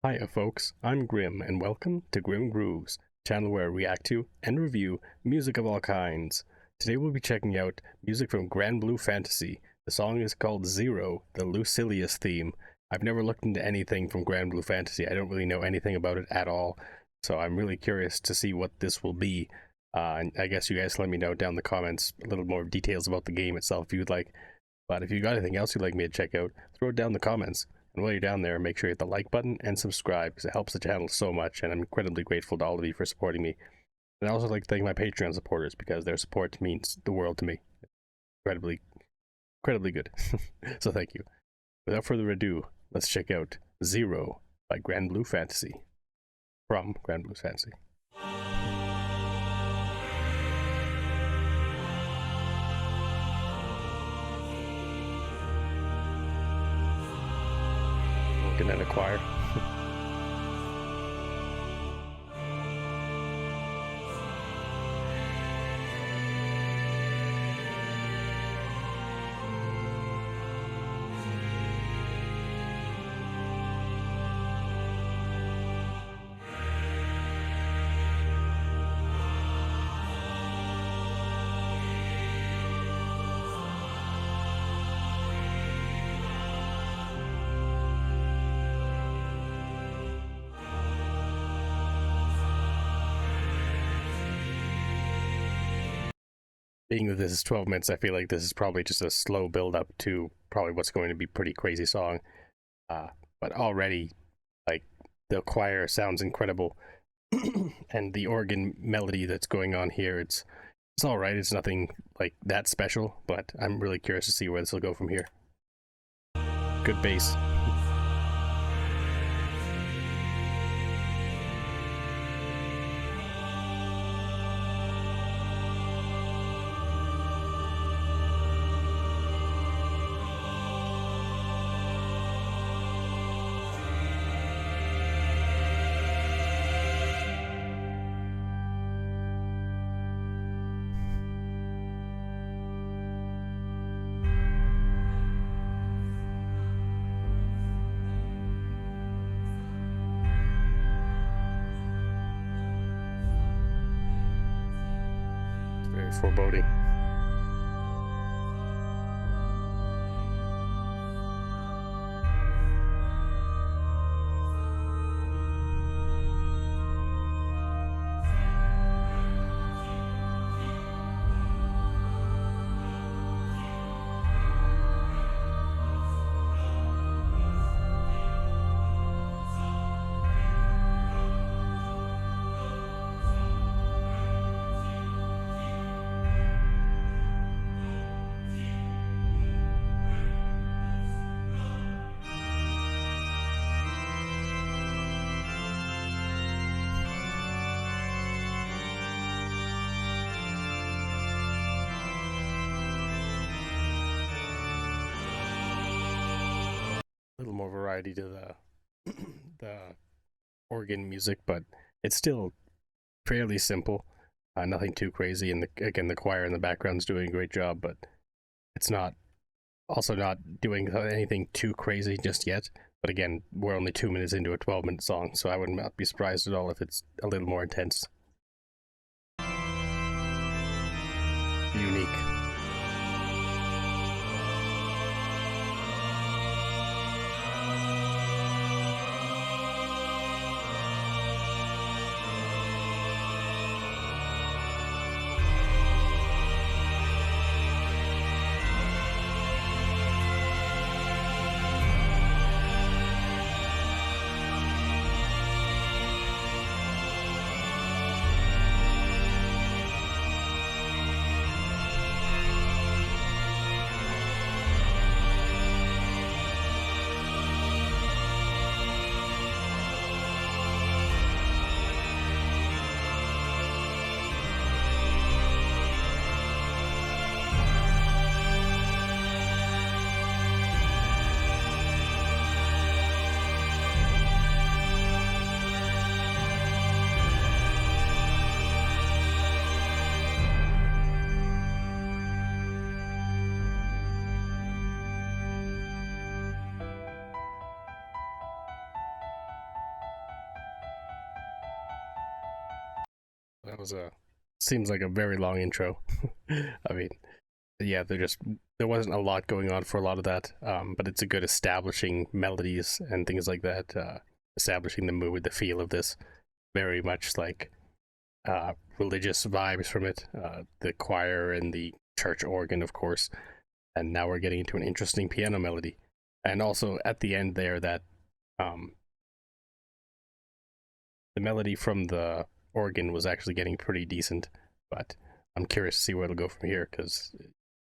Hiya folks, I'm Grim and welcome to Grim Grooves, channel where I react to and review music of all kinds. Today we'll be checking out music from Granblue Fantasy. The song is called Zero, the Lucilius theme. I've never looked into anything from Granblue Fantasy. I don't really know anything about it at all, so I'm really curious to see what this will be. And I guess you guys let me know down in the comments a little more details about the game itself if you'd like. But if you got anything else you'd like me to check out, throw it down in the comments. And while you're down there, make sure you hit the like button and subscribe because it helps the channel so much, and I'm incredibly grateful to all of you for supporting me. And I also like to thank my Patreon supporters because their support means the world to me. Incredibly good. So thank you. Without further ado, let's check out Zero by Granblue Fantasy. From Granblue Fantasy. Looking at a choir. Being that this is 12 minutes, I feel like this is probably just a slow build up to probably what's going to be a pretty crazy song. But already, like, the choir sounds incredible. And the organ melody that's going on here, it's alright. It's nothing like that special, but I'm really curious to see where this will go from here. Good bass. Very foreboding. Little more variety to the organ music, but it's still fairly simple. Nothing too crazy, and again the choir in the background is doing a great job, but it's not doing anything too crazy just yet. But again, we're only 2 minutes into a 12-minute song, so I would not be surprised at all if it's a little more intense. Unique. That was a seems like a very long intro. I mean, yeah, there wasn't a lot going on for a lot of that, but it's a good establishing melodies and things like that, establishing the mood, the feel of this, very much like religious vibes from it, the choir and the church organ, of course, and now we're getting into an interesting piano melody, and also at the end there that the melody from the organ was actually getting pretty decent, but I'm curious to see where it'll go from here, because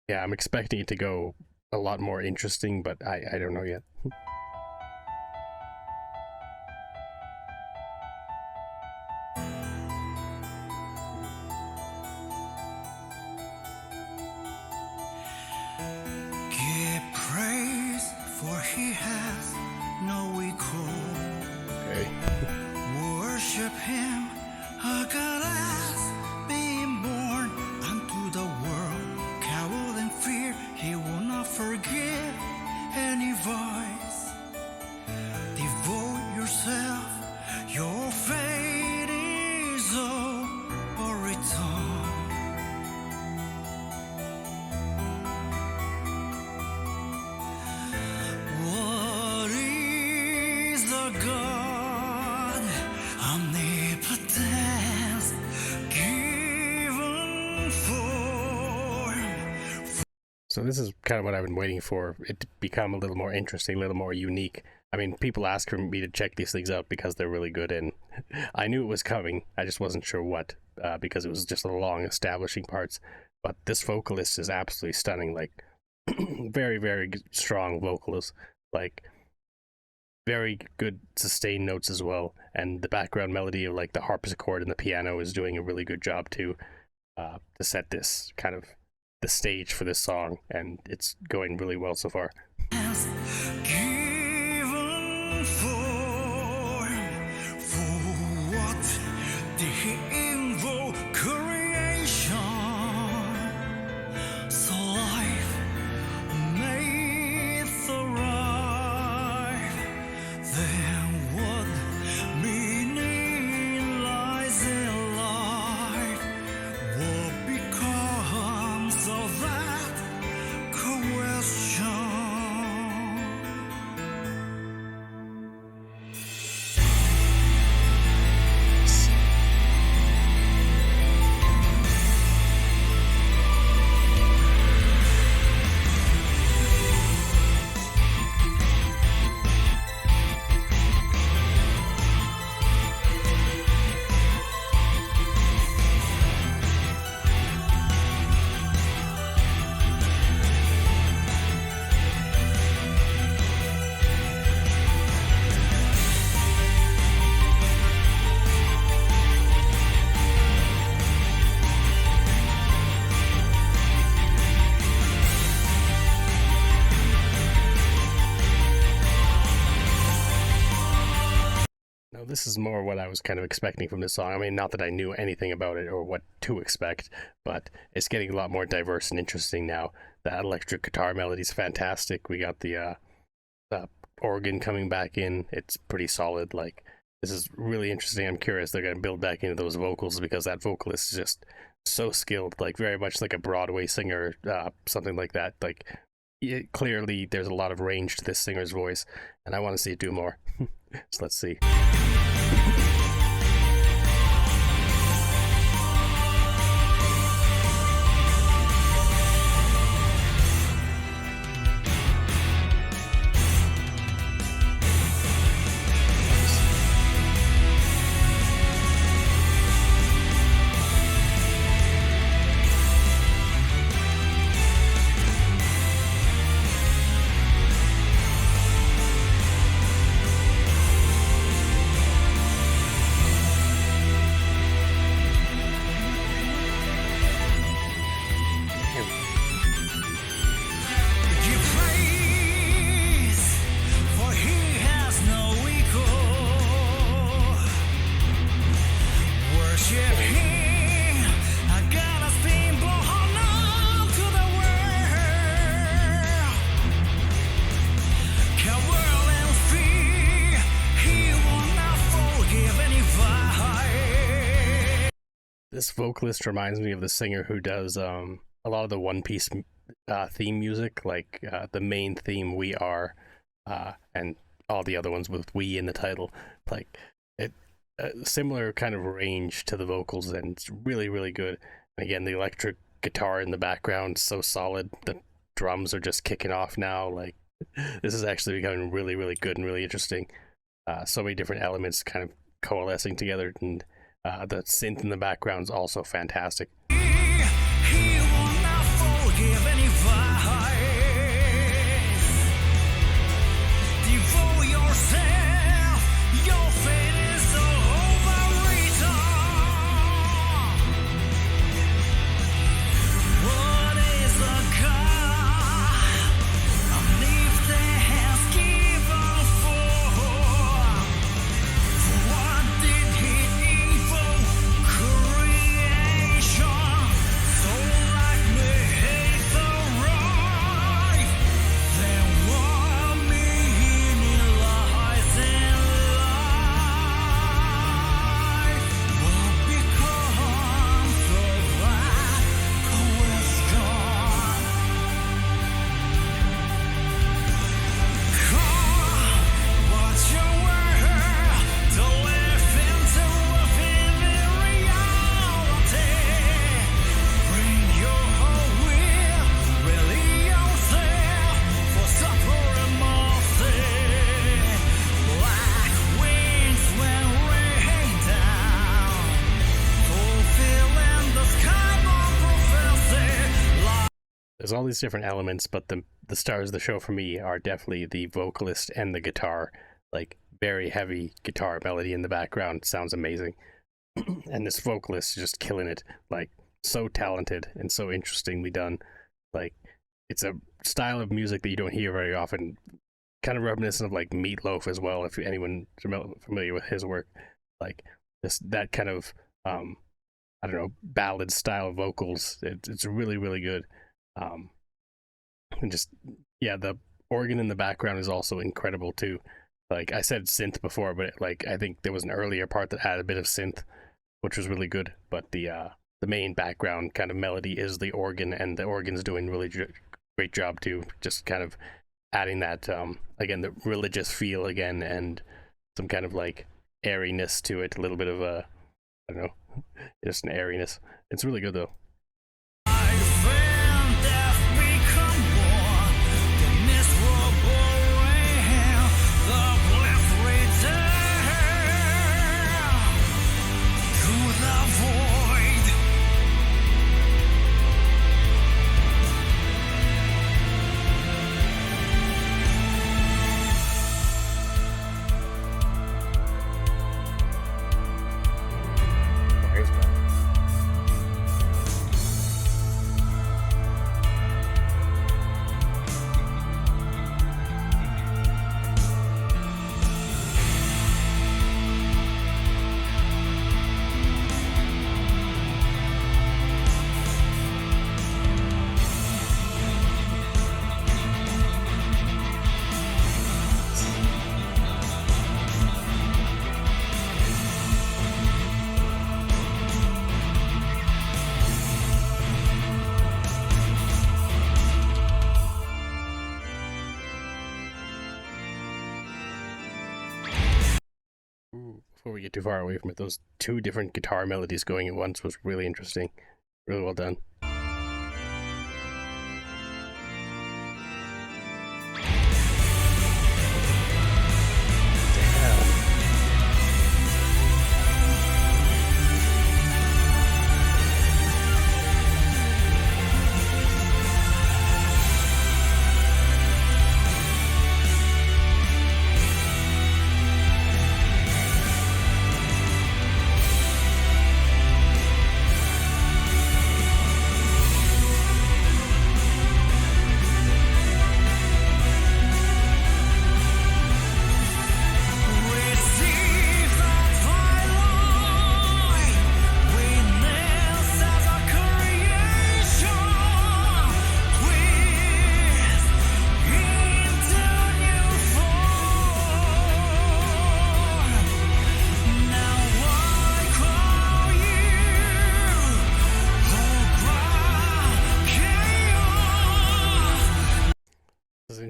yeah, I'm expecting it to go a lot more interesting, but I don't know yet. Give praise, for he has no equal. Okay. Worship him, a God has been born unto the world. Coward and fear, he will not forgive any voice. Devote yourself, your fate is over its own. What is the God omnipotence given for? So this is kind of what I've been waiting for, it to become a little more interesting, a little more unique. I mean, people ask for me to check these things out because they're really good, and I knew it was coming. I just wasn't sure what, because it was just a long establishing parts. But this vocalist is absolutely stunning, like very, very strong vocalist, like very good sustained notes as well, and the background melody of like the harpsichord and the piano is doing a really good job too, to set this kind of the stage for this song, and it's going really well so far. Given for what did he invoke creation? So life made thrive. Then what meaning lies in life? What becomes of that question? Now, this is more what I was kind of expecting from this song. I mean, not that I knew anything about it or what to expect, but it's getting a lot more diverse and interesting now. That electric guitar melody is fantastic. We got the organ coming back in. It's pretty solid. Like, this is really interesting. I'm curious they're going to build back into those vocals, because that vocalist is just so skilled, like very much like a Broadway singer, something like that. Like, clearly there's a lot of range to this singer's voice, and I want to see it do more. So let's see. This vocalist reminds me of the singer who does a lot of the One Piece theme music, like the main theme "We Are," and all the other ones with "We" in the title. Like it, similar kind of range to the vocals, and it's really really good. And again, the electric guitar in the background so solid. The drums are just kicking off now. Like this is actually becoming really really good and really interesting. So many different elements kind of coalescing together, and the synth in the background is also fantastic. He will not forgive any vice. Devote yourself, your fate is overwritten. What is a god? And if they has given for what did he evoke? Creation, so like me hate the right. Then what meaning lies in life? What becomes of that question? What's your world to live into a vivid reality? Bring your whole will, really yourself for supper and mercy. Black wings when rain down, fulfilling the skybound prophecy. There's all these different elements, but the stars of the show for me are definitely the vocalist and the guitar. Like very heavy guitar melody in the background sounds amazing. And this vocalist is just killing it. Like so talented and so interestingly done. Like it's a style of music that you don't hear very often. Kind of reminiscent of like Meatloaf as well, if anyone familiar with his work. Like that kind of I don't know, ballad style vocals. It's really really good. And just the organ in the background is also incredible too. Like I said synth before, but like I think there was an earlier part that had a bit of synth, which was really good. But the main background kind of melody is the organ, and the organ's doing really great job too. Just kind of adding that again, the religious feel again, and some kind of like airiness to it. A little bit of I don't know, just an airiness. It's really good though. Before we get too far away from it, those two different guitar melodies going at once was really interesting. Really well done.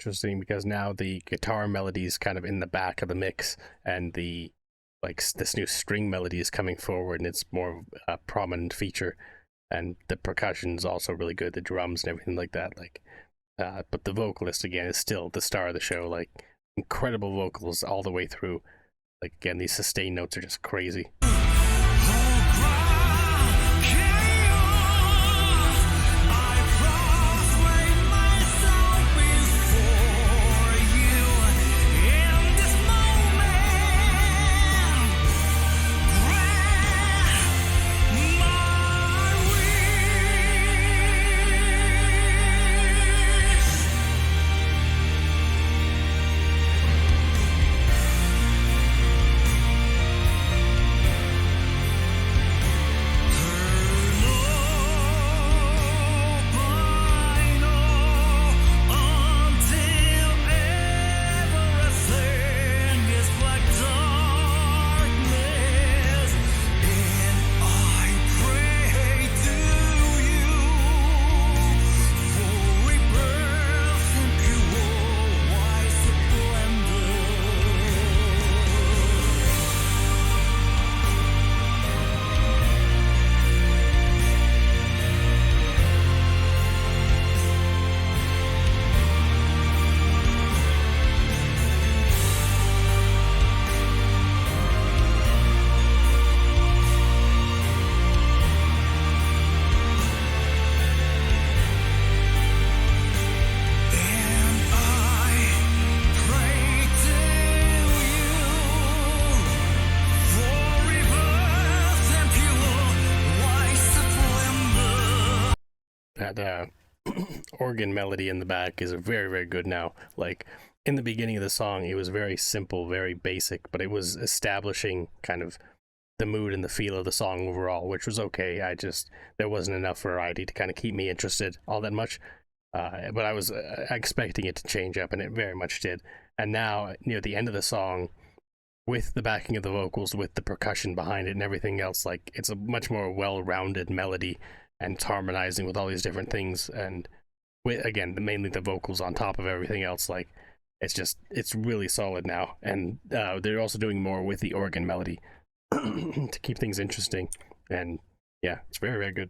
interesting because now the guitar melody is kind of in the back of the mix, and the this new string melody is coming forward, and it's more of a prominent feature. And the percussion's also really good, the drums and everything like that. But the vocalist again is still the star of the show. Like, incredible vocals all the way through. Like, again, these sustained notes are just crazy. That organ melody in the back is very, very good now. Like, in the beginning of the song, it was very simple, very basic, but it was establishing kind of the mood and the feel of the song overall, which was okay. There wasn't enough variety to kind of keep me interested all that much. But I was expecting it to change up, and it very much did. And now, near the end of the song, with the backing of the vocals, with the percussion behind it and everything else, like, it's a much more well-rounded melody, and it's harmonizing with all these different things, and with, again, mainly the vocals on top of everything else. Like, it's really solid now. And they're also doing more with the organ melody to keep things interesting. And yeah, it's very, very good.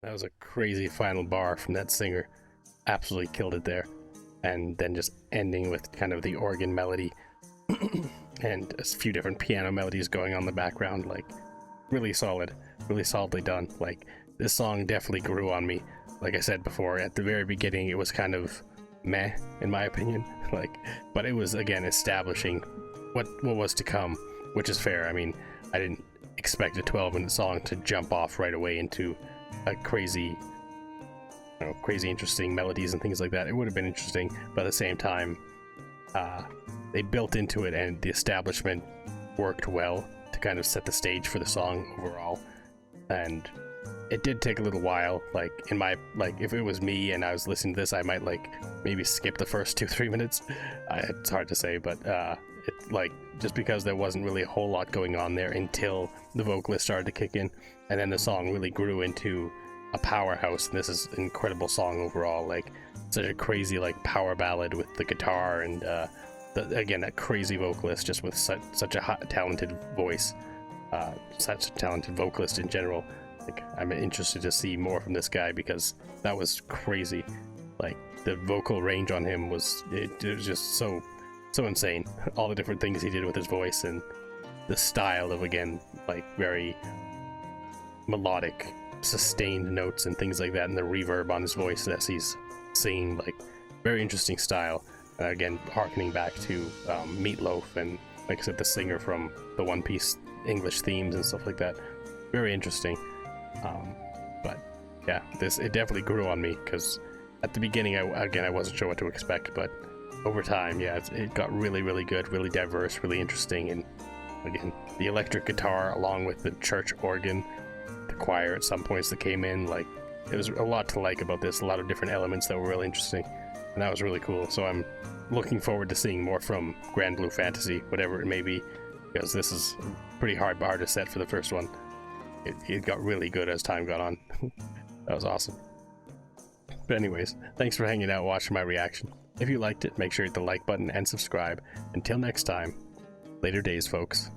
That was a crazy final bar from that singer. Absolutely killed it there. And then just ending with kind of the organ melody and a few different piano melodies going on in the background. Like, really solid, really solidly done. Like, this song definitely grew on me. Like I said before, at the very beginning it was kind of meh, in my opinion. But it was, again, establishing what was to come, which is fair. I mean, I didn't expect a 12-minute song to jump off right away into a crazy interesting melodies and things like that. It would have been interesting, but at the same time, they built into it, and the establishment worked well to kind of set the stage for the song overall. And it did take a little while. Like, if it was me and I was listening to this, I might maybe skip the first 2-3 minutes. It's hard to say, but just because there wasn't really a whole lot going on there until the vocalist started to kick in, and then the song really grew into a powerhouse. And this is an incredible song overall. Like, such a crazy power ballad with the guitar, and again, that crazy vocalist just with such a talented voice, such a talented vocalist in general. Like, I'm interested to see more from this guy because that was crazy. Like the vocal range on him was just so insane. All the different things he did with his voice and the style of, again, like very melodic, sustained notes and things like that, and the reverb on his voice as he's singing, like very interesting style. Again, harkening back to Meatloaf and, like I said, the singer from the One Piece English themes and stuff like that. Very interesting. But yeah, it definitely grew on me, because at the beginning, I wasn't sure what to expect, but over time, yeah, it got really, really good, really diverse, really interesting. And again, the electric guitar along with the church organ, the choir at some points that came in, like, it was a lot to like about this, a lot of different elements that were really interesting, and that was really cool. So I'm looking forward to seeing more from Granblue Fantasy, whatever it may be, because this is a pretty hard bar to set for the first one. It got really good as time got on. That was awesome. But anyways, thanks for hanging out watching my reaction. If you liked it, make sure you hit the like button and subscribe. Until next time, later days, folks.